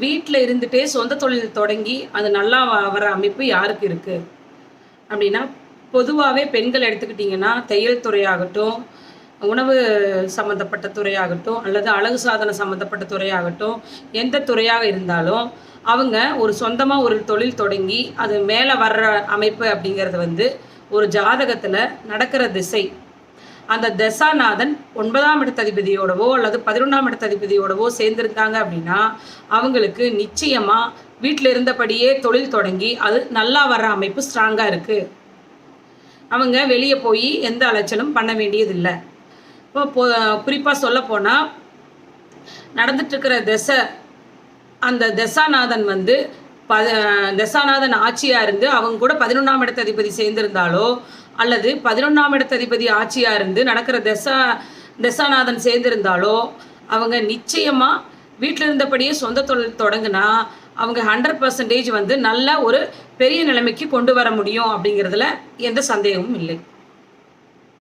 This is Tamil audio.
வீட்டில் இருந்துகிட்டே சொந்த தொழில் தொடங்கி அது நல்லா வர அமைப்பு யாருக்கு இருக்குது அப்படின்னா, பொதுவாகவே பெண்கள் எடுத்துக்கிட்டிங்கன்னா தையல் துறையாகட்டும், உணவு சம்மந்தப்பட்ட துறையாகட்டும், அல்லது அழகு சாதன சம்மந்தப்பட்ட துறையாகட்டும், எந்த துறையாக இருந்தாலும் அவங்க ஒரு சொந்தமாக ஒரு தொழில் தொடங்கி அது மேலே வர்ற அமைப்பு அப்படிங்கிறது வந்து ஒரு ஜாதகத்தில் நடக்கிற திசை. அந்த தசாநாதன் 9ஆம் இடத்ததிபதியோடவோ அல்லது 11ஆம் இடத்ததிபதியோடவோ சேர்ந்துருந்தாங்க அப்படின்னா அவங்களுக்கு நிச்சயமாக வீட்டில் இருந்தபடியே தொழில் தொடங்கி அது நல்லா வர்ற அமைப்பு ஸ்ட்ராங்காக இருக்குது. அவங்க வெளியே போய் எந்த அலைச்சலும் பண்ண வேண்டியதில்லை. இப்போ குறிப்பாக சொல்லப்போனால் நடந்துட்டுருக்கிற திசை, அந்த தசாநாதன் வந்து தசாநாதன் ஆட்சியாக இருந்து அவங்க கூட 11ஆம் இடத்ததிபதி சேர்ந்திருந்தாலோ அல்லது 11ஆம் இடத்ததிபதி ஆட்சியாக இருந்து நடக்கிற தசாநாதன் சேர்ந்திருந்தாலோ அவங்க நிச்சயமாக வீட்டில் இருந்தபடியே சொந்த தொழில் தொடங்கினா அவங்க 100% வந்து நல்ல ஒரு பெரிய நிலைமைக்கு கொண்டு வர முடியும் அப்படிங்கிறதுல எந்த சந்தேகமும் இல்லை.